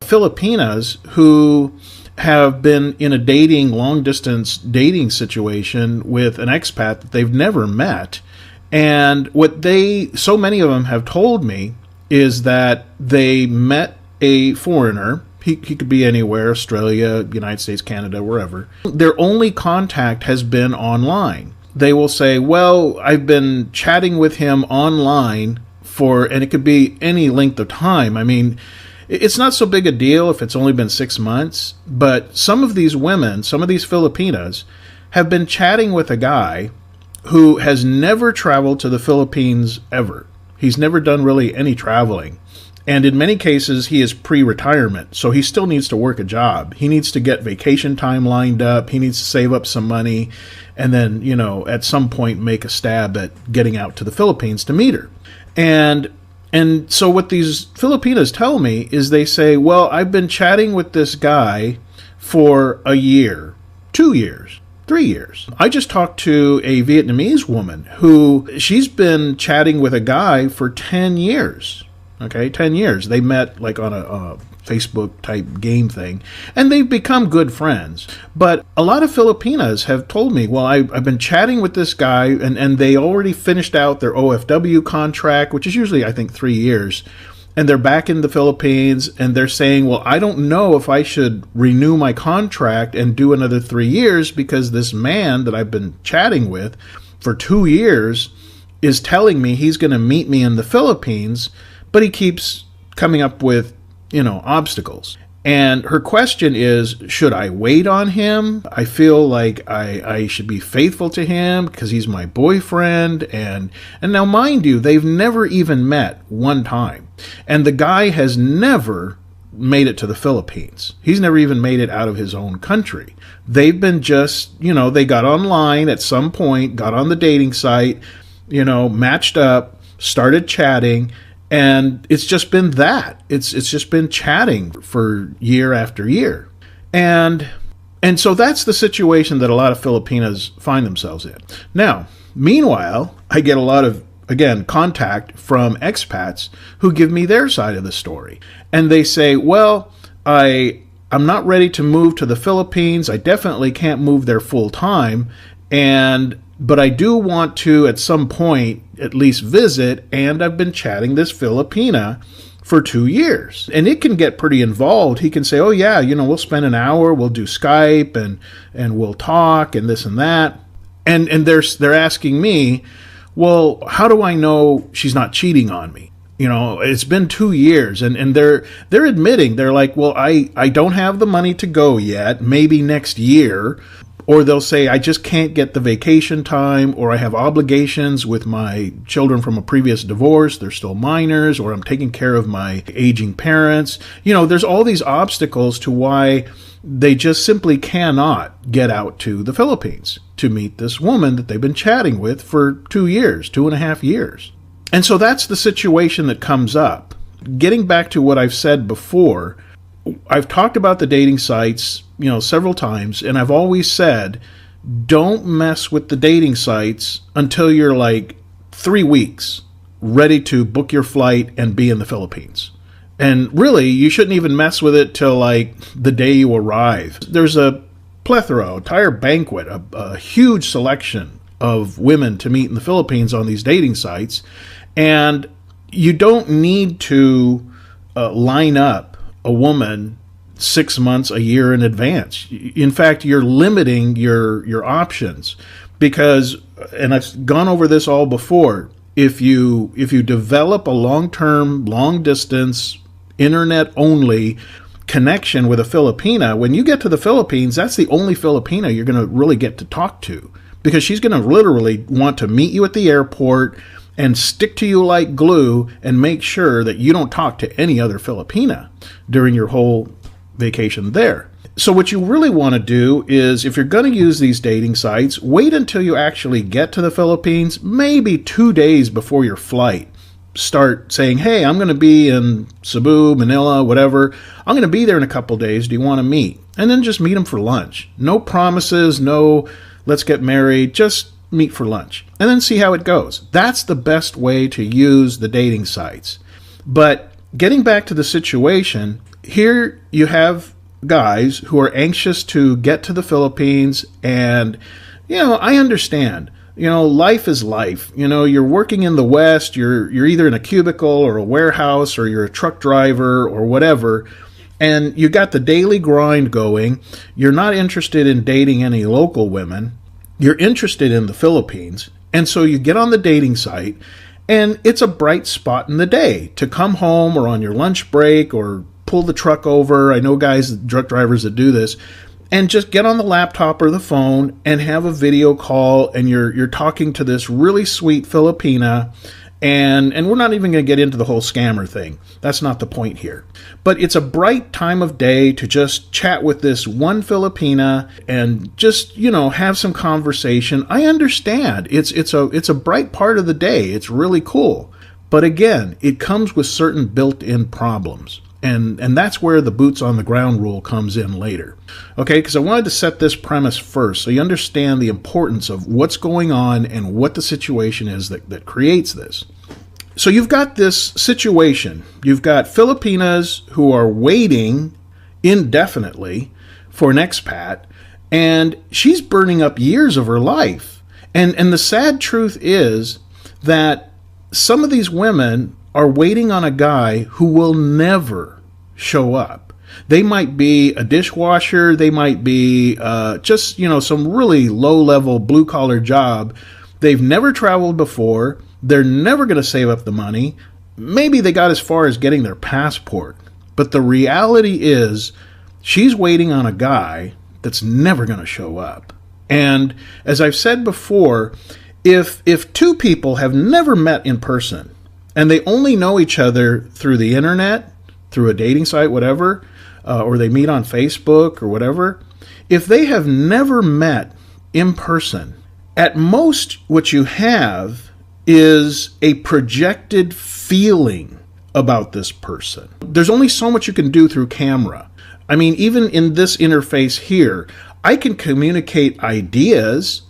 Filipinas who have been in a long-distance dating situation with an expat that they've never met. And what so many of them have told me is that they met a foreigner. He could be anywhere, Australia, United States, Canada, wherever. Their only contact has been online. They will say, well, I've been chatting with him online and it could be any length of time. I mean, it's not so big a deal if it's only been 6 months, but some of these women, some of these Filipinas, have been chatting with a guy who has never traveled to the Philippines ever. He's never done really any traveling. And in many cases, he is pre-retirement, so he still needs to work a job. He needs to get vacation time lined up. He needs to save up some money and then, at some point make a stab at getting out to the Philippines to meet her. And so what these Filipinas tell me is they say, well, I've been chatting with this guy for a year, 2 years, 3 years. I just talked to a Vietnamese woman who she's been chatting with a guy for 10 years. Okay, 10 years. They met like on a Facebook type game thing, and they've become good friends. But a lot of Filipinas have told me, well, I've been chatting with this guy, and they already finished out their OFW contract, which is usually, I think, 3 years. And they're back in the Philippines, and they're saying, well, I don't know if I should renew my contract and do another 3 years because this man that I've been chatting with for 2 years is telling me he's going to meet me in the Philippines, but he keeps coming up with, obstacles. And her question is, should I wait on him? I feel like I should be faithful to him because he's my boyfriend. And now, mind you, they've never even met one time. And the guy has never made it to the Philippines. He's never even made it out of his own country. They've been just, they got online at some point, got on the dating site, matched up, started chatting, and it's just been that. It's just been chatting for year after year. And so that's the situation that a lot of Filipinas find themselves in. Now, meanwhile, I get a lot of, again, contact from expats who give me their side of the story. And they say, well, I'm not ready to move to the Philippines. I definitely can't move there full time. But I do want to, at some point, at least visit, and I've been chatting this Filipina for 2 years. And it can get pretty involved. He can say, oh yeah, we'll spend an hour, we'll do Skype, and we'll talk, and this and that. And they're asking me, well, how do I know she's not cheating on me? It's been 2 years, and they're admitting, they're like, well, I don't have the money to go yet, maybe next year. Or they'll say, I just can't get the vacation time, or I have obligations with my children from a previous divorce, they're still minors, or I'm taking care of my aging parents. There's all these obstacles to why they just simply cannot get out to the Philippines to meet this woman that they've been chatting with for 2 years, 2.5 years. And so that's the situation that comes up. Getting back to what I've said before, I've talked about the dating sites, several times, and I've always said, don't mess with the dating sites until you're like 3 weeks ready to book your flight and be in the Philippines. And really, you shouldn't even mess with it till like the day you arrive. There's a plethora, entire banquet, a huge selection of women to meet in the Philippines on these dating sites, and you don't need to line up a woman 6 months, a year in advance. In fact, you're limiting your options because, and I've gone over this all before, if you develop a long-term, long-distance, internet-only connection with a Filipina, when you get to the Philippines, that's the only Filipina you're going to really get to talk to because she's going to literally want to meet you at the airport and stick to you like glue and make sure that you don't talk to any other Filipina during your whole vacation there. So what you really want to do is, if you're going to use these dating sites, wait until you actually get to the Philippines, maybe 2 days before your flight. Start saying, hey, I'm going to be in Cebu, Manila, whatever. I'm going to be there in a couple days. Do you want to meet? And then just meet them for lunch. No promises, no let's get married, just meet for lunch. And then see how it goes. That's the best way to use the dating sites. But getting back to the situation, here you have guys who are anxious to get to the Philippines, and, I understand. Life is life. You're working in the West, you're either in a cubicle or a warehouse, or you're a truck driver or whatever, and you got the daily grind going. You're not interested in dating any local women. You're interested in the Philippines. And so you get on the dating site, and it's a bright spot in the day to come home or on your lunch break or pull the truck over. I know guys, truck drivers that do this, and just get on the laptop or the phone and have a video call, and you're talking to this really sweet Filipina, and we're not even going to get into the whole scammer thing. That's not the point here. But it's a bright time of day to just chat with this one Filipina and just, have some conversation. I understand. It's a bright part of the day. It's really cool. But again, it comes with certain built-in problems. And that's where the boots on the ground rule comes in later. Okay, because I wanted to set this premise first so you understand the importance of what's going on and what the situation is that creates this. So you've got this situation. You've got Filipinas who are waiting indefinitely for an expat, and she's burning up years of her life. And the sad truth is that some of these women are waiting on a guy who will never show up. They might be a dishwasher. They might be just, some really low-level blue-collar job. They've never traveled before. They're never going to save up the money. Maybe they got as far as getting their passport. But the reality is she's waiting on a guy that's never going to show up. And as I've said before, if two people have never met in person, and they only know each other through the internet, through a dating site, whatever, or they meet on Facebook or whatever, if they have never met in person, at most what you have is a projected feeling about this person. There's only so much you can do through camera. I mean, even in this interface here, I can communicate ideas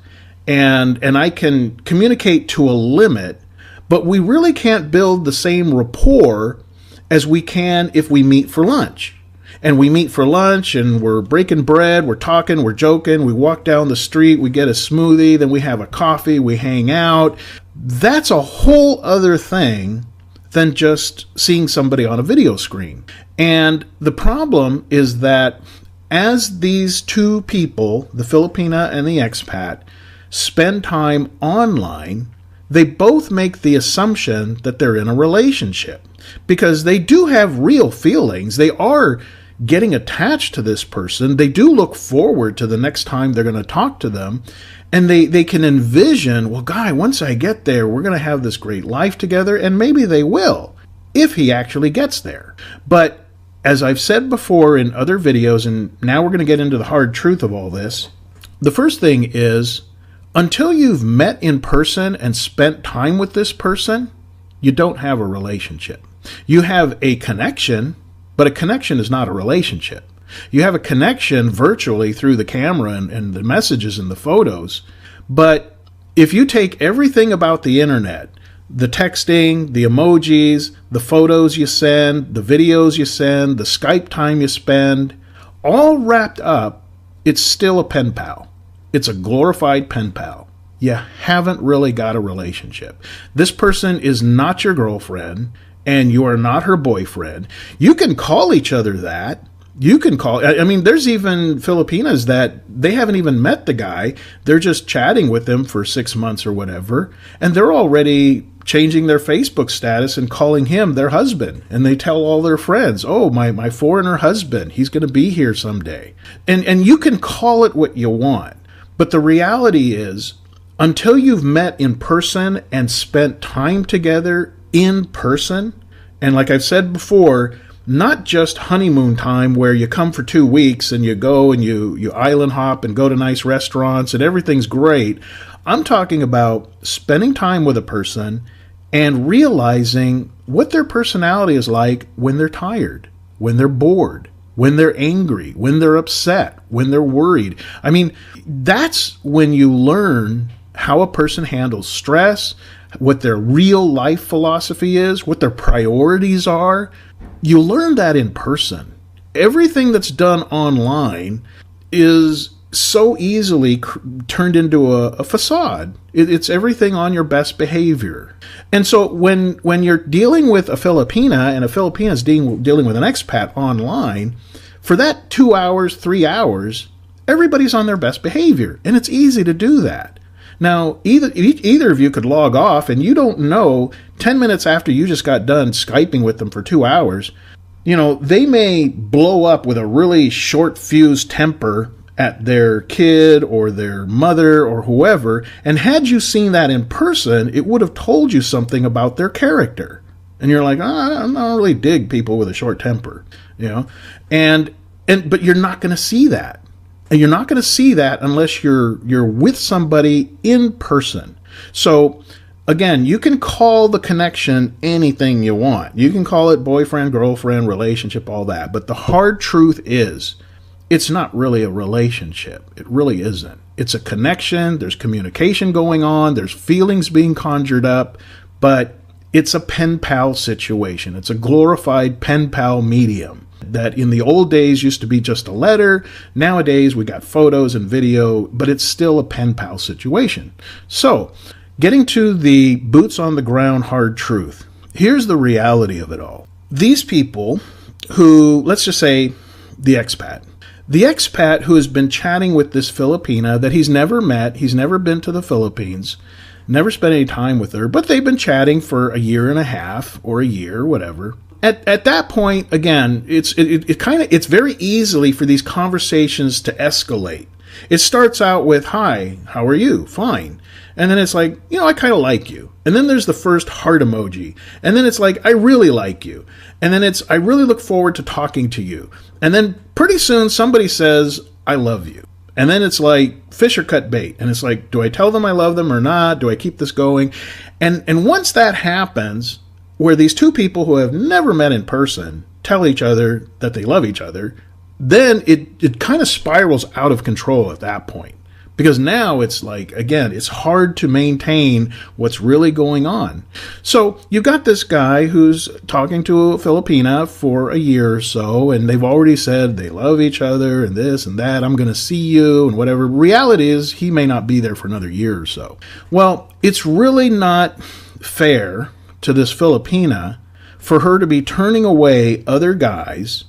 and I can communicate to a limit, but we really can't build the same rapport as we can if we meet for lunch. And we meet for lunch and we're breaking bread, we're talking, we're joking, we walk down the street, we get a smoothie, then we have a coffee, we hang out. That's a whole other thing than just seeing somebody on a video screen. And the problem is that as these two people, the Filipina and the expat, spend time online, they both make the assumption that they're in a relationship because they do have real feelings. They are getting attached to this person. They do look forward to the next time they're going to talk to them. And they can envision, well, guy, once I get there, we're going to have this great life together. And maybe they will, if he actually gets there. But as I've said before in other videos, and now we're going to get into the hard truth of all this, the first thing is, until you've met in person and spent time with this person, you don't have a relationship. You have a connection, but a connection is not a relationship. You have a connection virtually through the camera and the messages and the photos. But if you take everything about the internet, the texting, the emojis, the photos you send, the videos you send, the Skype time you spend, all wrapped up, it's still a pen pal. It's a glorified pen pal. You haven't really got a relationship. This person is not your girlfriend, and you are not her boyfriend. You can call each other that. You can call, I mean, there's even Filipinas that they haven't even met the guy. They're just chatting with him for 6 months or whatever, and they're already changing their Facebook status and calling him their husband. And they tell all their friends, oh, my foreigner husband, he's going to be here someday. And you can call it what you want. But the reality is, until you've met in person and spent time together in person, and like I've said before, not just honeymoon time where you come for 2 weeks and you go and you island hop and go to nice restaurants and everything's great. I'm talking about spending time with a person and realizing what their personality is like when they're tired, when they're bored, when they're angry, when they're upset, when they're worried. I mean, that's when you learn how a person handles stress, what their real life philosophy is, what their priorities are. You learn that in person. everything that's done online is so easily turned into a facade. It's everything on your best behavior. And so when you're dealing with a Filipina and a Filipina's dealing with an expat online, for that 2 hours, 3 hours, everybody's on their best behavior. And it's easy to do that. Now, either of you could log off, and you don't know 10 minutes after you just got done Skyping with them for 2 hours, they may blow up with a really short fuse temper at their kid or their mother or whoever. And had you seen that in person, it would have told you something about their character. And you're like, I don't really dig people with a short temper, but you're not going to see that. And you're not going to see that unless you're with somebody in person. So again, you can call the connection anything you want. You can call it boyfriend, girlfriend, relationship, all that. But the hard truth is, it's not really a relationship. It really isn't. It's a connection. There's communication going on. There's feelings being conjured up. But it's a pen pal situation. It's a glorified pen pal medium that in the old days used to be just a letter. Nowadays, we got photos and video, but it's still a pen pal situation. So, getting to the boots on the ground hard truth, here's the reality of it all. These people who, let's just say the expat who has been chatting with this Filipina that he's never met, he's never been to the Philippines, never spent any time with her, but they've been chatting for a year and a half or a year, whatever. At that point, again, it's very easily for these conversations to escalate. It starts out with, hi, how are you? Fine. And then it's like, I kind of like you. And then there's the first heart emoji. And then it's like, I really like you. And then it's, I really look forward to talking to you. And then pretty soon somebody says, I love you. And then it's like fish or cut bait. And it's like, do I tell them I love them or not? Do I keep this going? And once that happens, where these two people who have never met in person tell each other that they love each other, then it kind of spirals out of control at that point. Because now it's like, again, it's hard to maintain what's really going on. So you've got this guy who's talking to a Filipina for a year or so, and they've already said they love each other and this and that, I'm going to see you and whatever. Reality is he may not be there for another year or so. Well, it's really not fair to this Filipina for her to be turning away other guys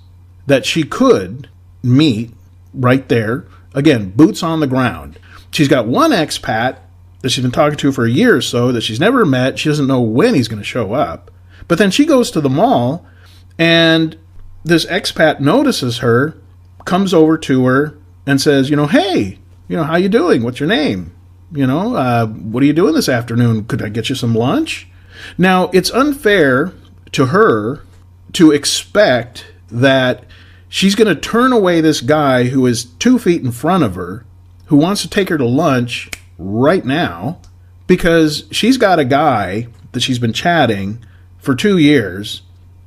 that she could meet right there. Again, boots on the ground. She's got one expat that she's been talking to for a year or so that she's never met. She doesn't know when he's going to show up. But then she goes to the mall, and this expat notices her, comes over to her, and says, hey, how you doing? What's your name? What are you doing this afternoon? Could I get you some lunch? Now, it's unfair to her to expect that she's going to turn away this guy who is 2 feet in front of her, who wants to take her to lunch right now, because she's got a guy that she's been chatting for 2 years,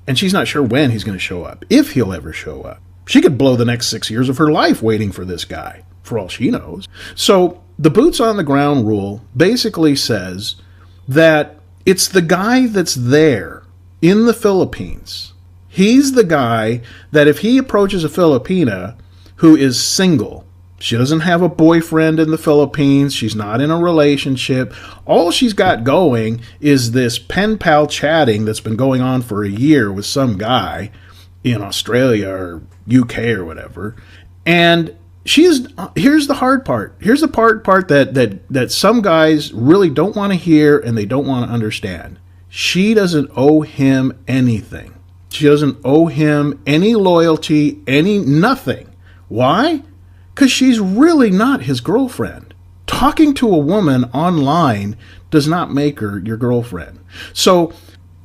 and she's not sure when he's going to show up, if he'll ever show up. She could blow the next 6 years of her life waiting for this guy, for all she knows. So the boots on the ground rule basically says that it's the guy that's there in the Philippines. He's the guy that if he approaches a Filipina who is single, she doesn't have a boyfriend in the Philippines, she's not in a relationship, all she's got going is this pen pal chatting that's been going on for a year with some guy in Australia or UK or whatever. And here's the hard part. Here's the part that some guys really don't want to hear and they don't want to understand. She doesn't owe him anything. She doesn't owe him any loyalty, nothing. Why? Because she's really not his girlfriend. Talking to a woman online does not make her your girlfriend. So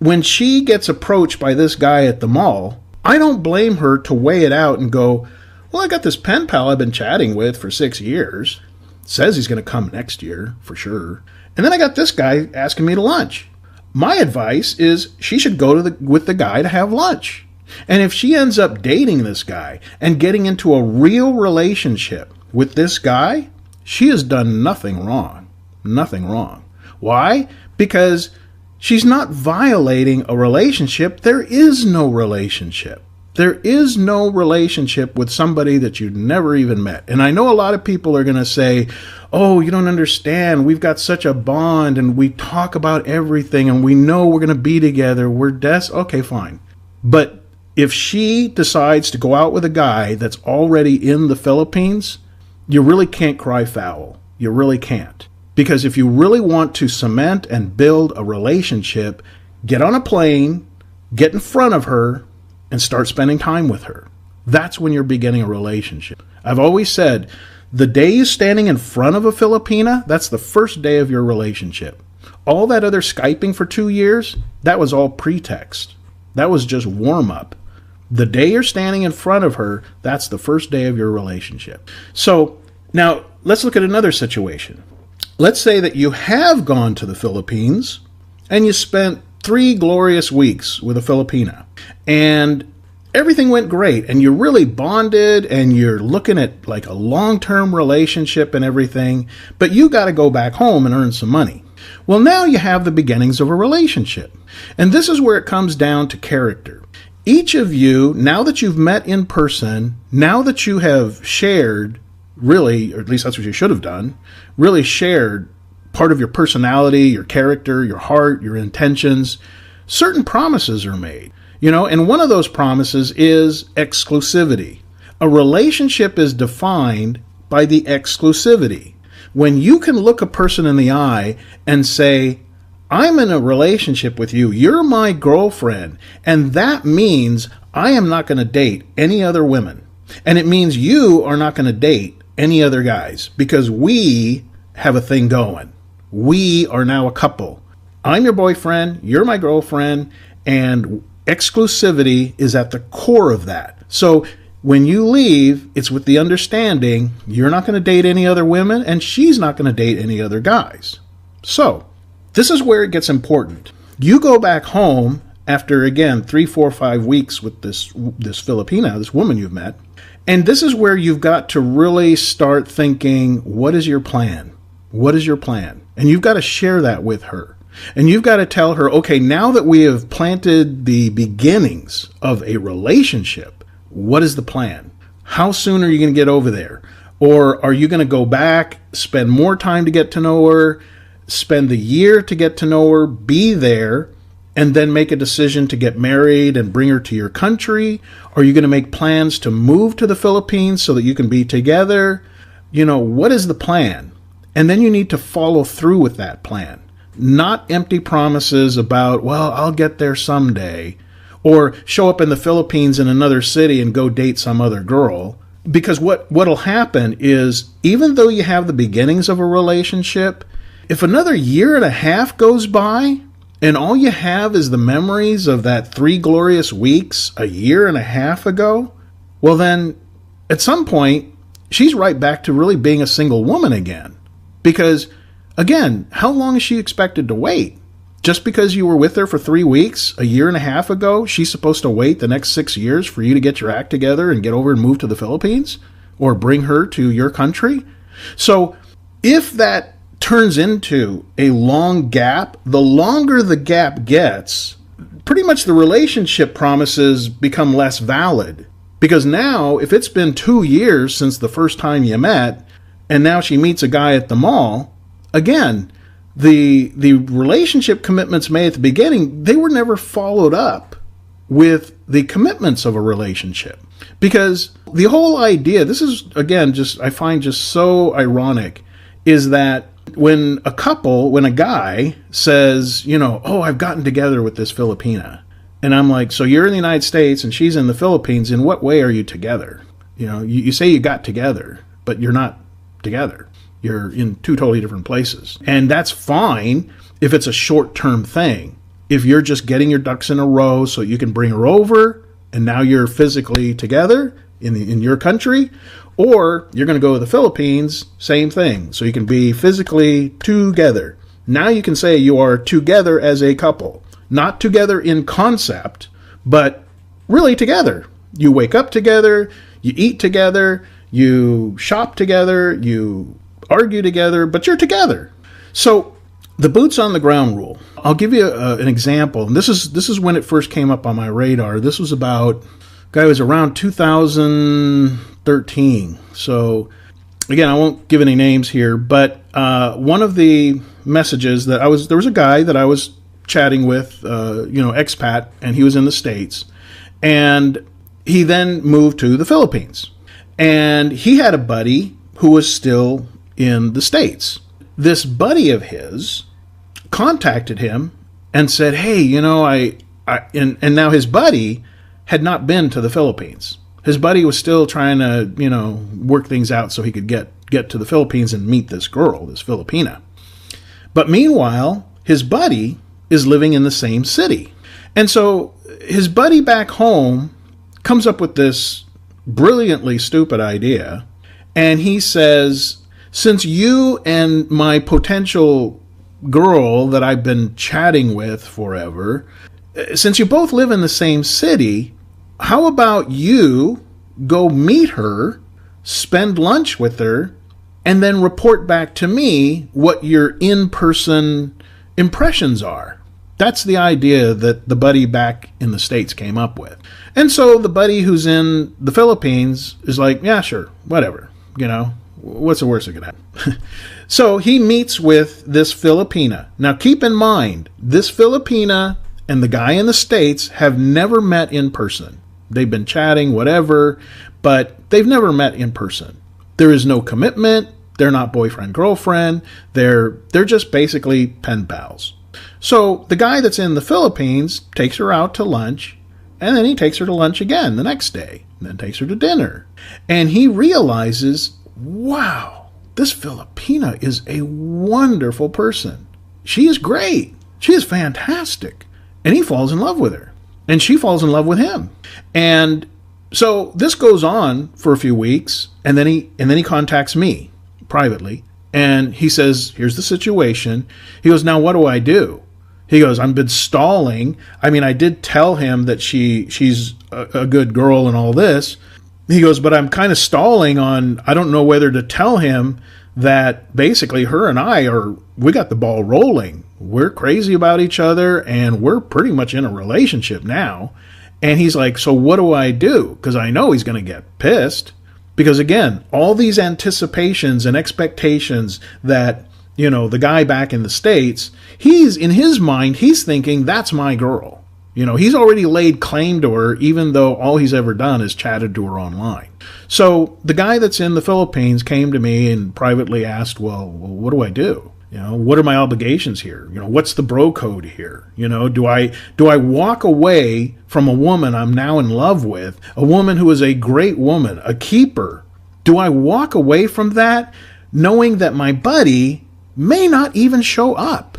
when she gets approached by this guy at the mall, I don't blame her to weigh it out and go, well, I got this pen pal I've been chatting with for 6 years. Says he's going to come next year, for sure. And then I got this guy asking me to lunch. My advice is she should go with the guy to have lunch. And if she ends up dating this guy and getting into a real relationship with this guy, she has done nothing wrong. Nothing wrong. Why? Because she's not violating a relationship. There is no relationship. There is no relationship with somebody that you never even met. And I know a lot of people are going to say, oh, you don't understand. We've got such a bond and we talk about everything and we know we're going to be together. Okay, fine. But if she decides to go out with a guy that's already in the Philippines, you really can't cry foul. You really can't. Because if you really want to cement and build a relationship, get on a plane, get in front of her, and start spending time with her. That's when you're beginning a relationship. I've always said, the day you're standing in front of a Filipina, that's the first day of your relationship. All that other Skyping for 2 years, that was all pretext. That was just warm up. The day you're standing in front of her, that's the first day of your relationship. So now let's look at another situation. Let's say that you have gone to the Philippines and you spent 3 glorious weeks with a Filipina and everything went great and you really bonded and you're looking at like a long-term relationship and everything, but you got to go back home and earn some money. Well, now you have the beginnings of a relationship. And this is where it comes down to character. Each of you, now that you've met in person, now that you have shared, really, or at least that's what you should have done, really shared part of your personality, your character, your heart, your intentions, certain promises are made. And one of those promises is exclusivity. A relationship is defined by the exclusivity. When you can look a person in the eye and say, I'm in a relationship with you, you're my girlfriend, and that means I am not going to date any other women. And it means you are not going to date any other guys because we have a thing going. We are now a couple. I'm your boyfriend, you're my girlfriend, and exclusivity is at the core of that. So when you leave, it's with the understanding you're not going to date any other women and she's not going to date any other guys. So this is where it gets important. You go back home after, again, 3, 4, 5 weeks with this Filipina, this woman you've met, and this is where you've got to really start thinking, what is your plan? What is your plan? And you've got to share that with her. And you've got to tell her, okay, now that we have planted the beginnings of a relationship, what is the plan? How soon are you going to get over there? Or are you going to go back, spend more time to get to know her, spend the year to get to know her, be there, and then make a decision to get married and bring her to your country? Are you going to make plans to move to the Philippines so that you can be together? What is the plan? And then you need to follow through with that plan. Not empty promises about, well, I'll get there someday, or show up in the Philippines in another city and go date some other girl. Because what'll happen is, even though you have the beginnings of a relationship, if another 1.5 years goes by and all you have is the memories of that 3 glorious weeks 1.5 years ago, well then, at some point, she's right back to really being a single woman again. Because, again, how long is she expected to wait? Just because you were with her for 3 weeks 1.5 years ago, she's supposed to wait the next 6 years for you to get your act together and get over and move to the Philippines? Or bring her to your country? So, if that turns into a long gap, the longer the gap gets, pretty much the relationship promises become less valid. Because now, if it's been 2 years since the first time you met, and now she meets a guy at the mall, again, the relationship commitments made at the beginning, they were never followed up with the commitments of a relationship. Because the whole idea, this is, again, I find just so ironic, is that when a guy says, oh, I've gotten together with this Filipina, and I'm like, so you're in the United States and she's in the Philippines, in what way are you together? You say you got together, but you're not together. You're in 2 totally different places. And that's fine if it's a short-term thing. If you're just getting your ducks in a row so you can bring her over and now you're physically together in your country, or you're going to go to the Philippines, same thing. So you can be physically together. Now you can say you are together as a couple. Not together in concept, but really together. You wake up together, you eat together, you shop together, you argue together, but you're together. So the boots on the ground rule. I'll give you an example. And this is when it first came up on my radar. This was about Guy was around 2013. So again, I won't give any names here, but one of the messages that there was a guy that I was chatting with, expat, and he was in the States, and he then moved to the Philippines, and he had a buddy who was still in the States. This buddy of his contacted him and said, hey, and now his buddy had not been to the Philippines. His buddy was still trying to, work things out so he could get to the Philippines and meet this girl, this Filipina. But meanwhile, his buddy is living in the same city. And so his buddy back home comes up with this brilliantly stupid idea. And he says, since you and my potential girl that I've been chatting with forever, since you both live in the same city, how about you go meet her, spend lunch with her, and then report back to me what your in-person impressions are? That's the idea that the buddy back in the States came up with. And so the buddy who's in the Philippines is like, yeah, sure, whatever. What's the worst that could happen? So he meets with this Filipina. Now keep in mind, this Filipina and the guy in the States have never met in person. They've been chatting, whatever, but they've never met in person. There is no commitment. They're not boyfriend, girlfriend. They're just basically pen pals. So the guy that's in the Philippines takes her out to lunch, and then he takes her to lunch again the next day, and then takes her to dinner. And he realizes, wow, this Filipina is a wonderful person. She is great. She is fantastic. And he falls in love with her. And she falls in love with him. And so this goes on for a few weeks, and then he contacts me privately, and he says, here's the situation. He goes, now what do I do? He goes, I've been stalling. I mean, I did tell him that she's a good girl and all this. He goes, but I'm kind of stalling on, I don't know whether to tell him that basically her and we got the ball rolling. We're crazy about each other, and we're pretty much in a relationship now. And he's like, so what do I do? Because I know he's going to get pissed. Because again, all these anticipations and expectations that, the guy back in the States, in his mind, he's thinking, that's my girl. He's already laid claim to her, even though all he's ever done is chatted to her online. So the guy that's in the Philippines came to me and privately asked, well, what do I do? What are my obligations here? What's the bro code here? Do I walk away from a woman I'm now in love with, a woman who is a great woman, a keeper? Do I walk away from that knowing that my buddy may not even show up?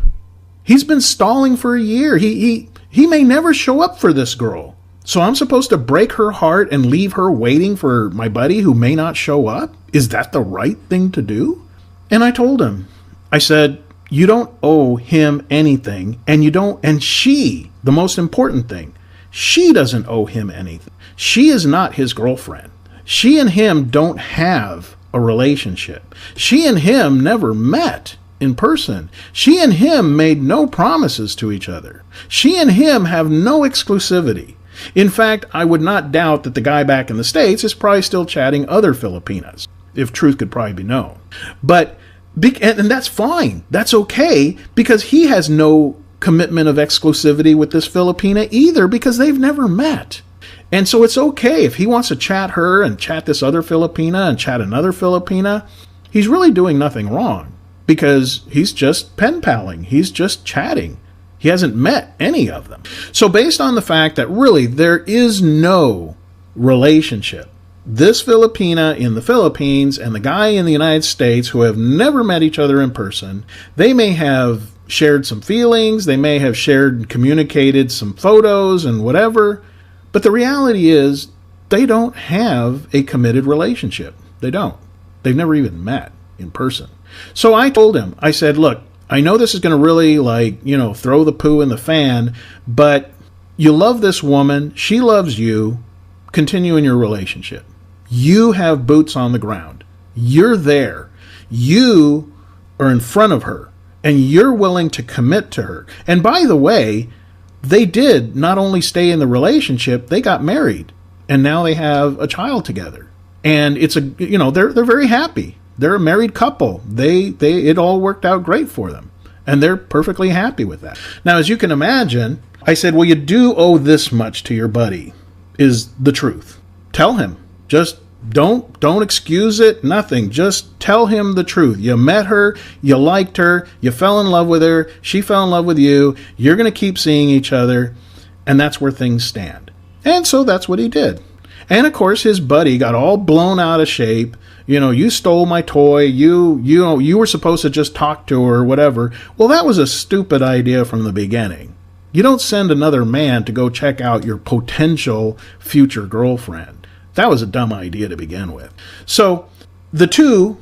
He's been stalling for a year. He may never show up for this girl. So I'm supposed to break her heart and leave her waiting for my buddy who may not show up? Is that the right thing to do? And I told him, I said, you don't owe him anything, and she, the most important thing, she doesn't owe him anything. She is not his girlfriend. She and him don't have a relationship. She and him never met in person. She and him made no promises to each other. She and him have no exclusivity. In fact, I would not doubt that the guy back in the States is probably still chatting other Filipinas, if truth could probably be known. And that's fine. That's okay, because he has no commitment of exclusivity with this Filipina either, because they've never met. And so it's okay if he wants to chat her and chat this other Filipina and chat another Filipina. He's really doing nothing wrong, because he's just pen paling. He's just chatting. He hasn't met any of them. So based on the fact that really there is no relationship, this Filipina in the Philippines and the guy in the United States who have never met each other in person, they may have shared some feelings, they may have shared and communicated some photos and whatever, but the reality is they don't have a committed relationship. They don't. They've never even met in person. So I told him, I said, look, I know this is going to really throw the poo in the fan, but you love this woman, she loves you, continue in your relationship. You have boots on the ground. You're there. You are in front of her, and you're willing to commit to her. And by the way, they did not only stay in the relationship, they got married. and now they have a child together. And it's they're very happy. They're a married couple. It all worked out great for them. And they're perfectly happy with that. Now, as you can imagine, I said, well, you do owe this much to your buddy, is the truth. Tell him. Just don't excuse it, nothing. Just tell him the truth. You met her, you liked her, you fell in love with her, she fell in love with you, you're going to keep seeing each other, and that's where things stand. And so that's what he did. And of course, his buddy got all blown out of shape. You stole my toy. You were supposed to just talk to her or whatever. Well, that was a stupid idea from the beginning. You don't send another man to go check out your potential future girlfriend. That was a dumb idea to begin with. So the two,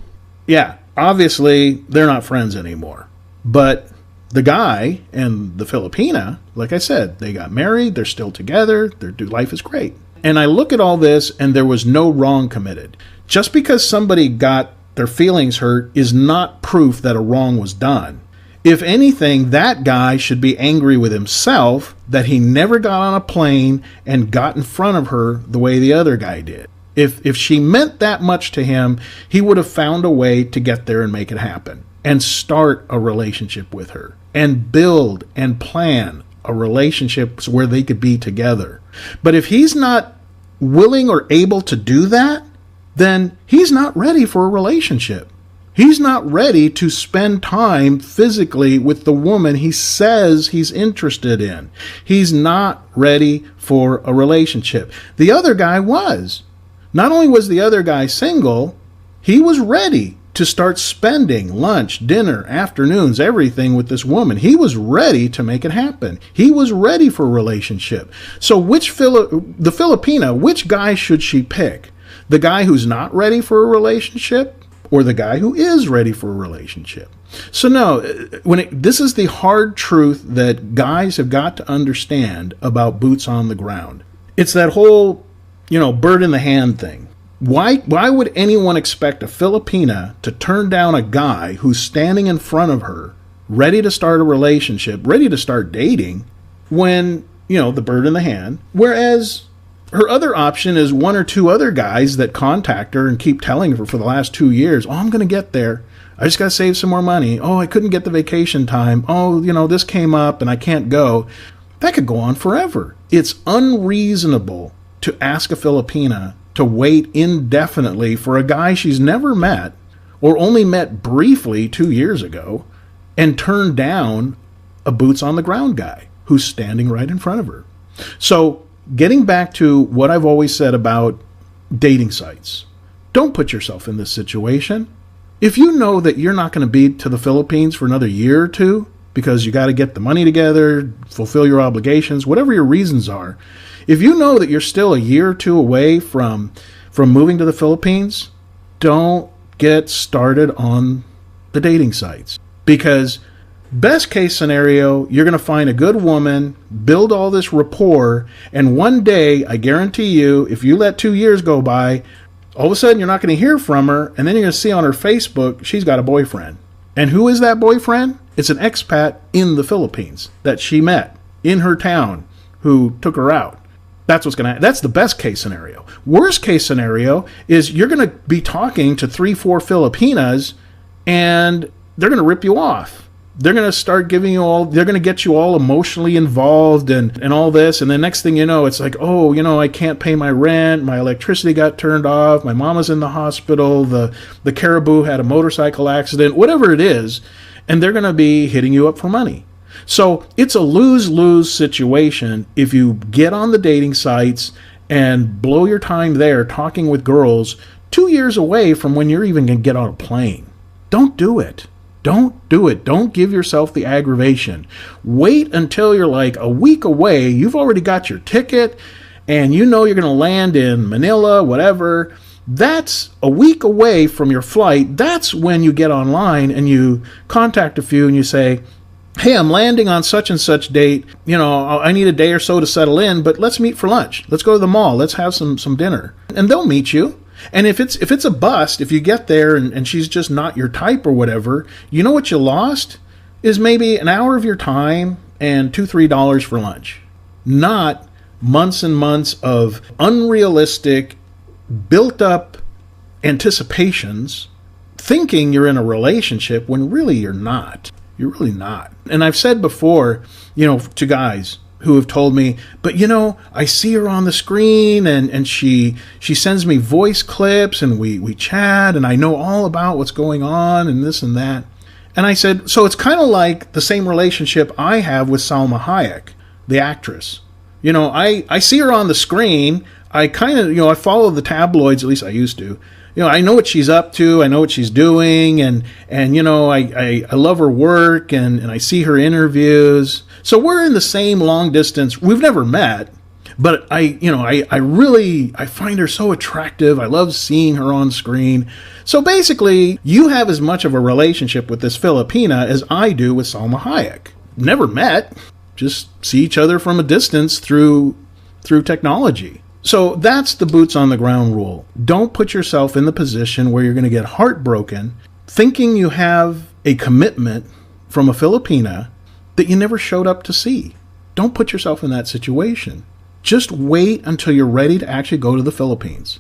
obviously they're not friends anymore. But the guy and the Filipina, like I said, they got married. They're still together. Their life is great. And I look at all this, and there was no wrong committed. Just because somebody got their feelings hurt is not proof that a wrong was done. If anything, that guy should be angry with himself that he never got on a plane and got in front of her the way the other guy did. If she meant that much to him, he would have found a way to get there and make it happen and start a relationship with her and build and plan a relationship where they could be together. But if he's not willing or able to do that, then he's not ready for a relationship. He's not ready to spend time physically with the woman he says he's interested in. He's not ready for a relationship. The other guy was. Not only was the other guy single, he was ready to start spending lunch, dinner, afternoons, everything with this woman. He was ready to make it happen. He was ready for a relationship. So the Filipina, which guy should she pick? The guy who's not ready for a relationship or the guy who is ready for a relationship? So no, this is the hard truth that guys have got to understand about boots on the ground. It's that whole, bird in the hand thing. Why would anyone expect a Filipina to turn down a guy who's standing in front of her, ready to start a relationship, ready to start dating, when, the bird in the hand, whereas her other option is one or two other guys that contact her and keep telling her for the last 2 years, I'm going to get there. I just got to save some more money. Oh, I couldn't get the vacation time. Oh, this came up and I can't go. That could go on forever. It's unreasonable to ask a Filipina to wait indefinitely for a guy she's never met or only met briefly 2 years ago and turn down a boots on the ground guy who's standing right in front of her. So getting back to what I've always said about dating sites, don't put yourself in this situation. If you know that you're not going to be to the Philippines for another year or two because you got to get the money together, fulfill your obligations, whatever your reasons are, if you know that you're still a year or two away from moving to the Philippines, don't get started on the dating sites. Because best case scenario, you're going to find a good woman, build all this rapport, and one day, I guarantee you, if you let 2 years go by, all of a sudden you're not going to hear from her, and then you're going to see on her Facebook, she's got a boyfriend. And who is that boyfriend? It's an expat in the Philippines that she met in her town who took her out. That's the best case scenario. Worst case scenario is you're going to be talking to 3-4 Filipinas and they're going to rip you off. They're going to start they're going to get you all emotionally involved and all this. And the next thing you know, it's like, I can't pay my rent. My electricity got turned off. My mama's in the hospital. The caribou had a motorcycle accident, whatever it is. And they're going to be hitting you up for money. So it's a lose-lose situation if you get on the dating sites and blow your time there talking with girls 2 years away from when you're even going to get on a plane. Don't do it. Don't do it. Don't give yourself the aggravation. Wait until you're like a week away. You've already got your ticket and you're going to land in Manila, whatever. That's a week away from your flight. That's when you get online and you contact a few and you say, hey, I'm landing on such and such date. I need a day or so to settle in, but let's meet for lunch. Let's go to the mall. Let's have some dinner. And they'll meet you. And if it's a bust, if you get there and she's just not your type or whatever, you know what you lost is maybe an hour of your time and $2-3 for lunch. Not months and months of unrealistic, built up anticipations, thinking you're in a relationship when really you're not. You're really not. And I've said before, to guys who have told me, but I see her on the screen and she sends me voice clips and we chat and I know all about what's going on and this and that. And I said, so it's kind of like the same relationship I have with Salma Hayek, the actress. I see her on the screen. I kind of, I follow the tabloids, at least I used to. I know what she's up to. I know what she's doing. And I love her work and I see her interviews. So we're in the same long distance. We've never met, but I find her so attractive. I love seeing her on screen. So basically, you have as much of a relationship with this Filipina as I do with Salma Hayek. Never met, just see each other from a distance through technology. So that's the boots on the ground rule. Don't put yourself in the position where you're going to get heartbroken thinking you have a commitment from a Filipina that you never showed up to see. Don't put yourself in that situation. Just wait until you're ready to actually go to the Philippines.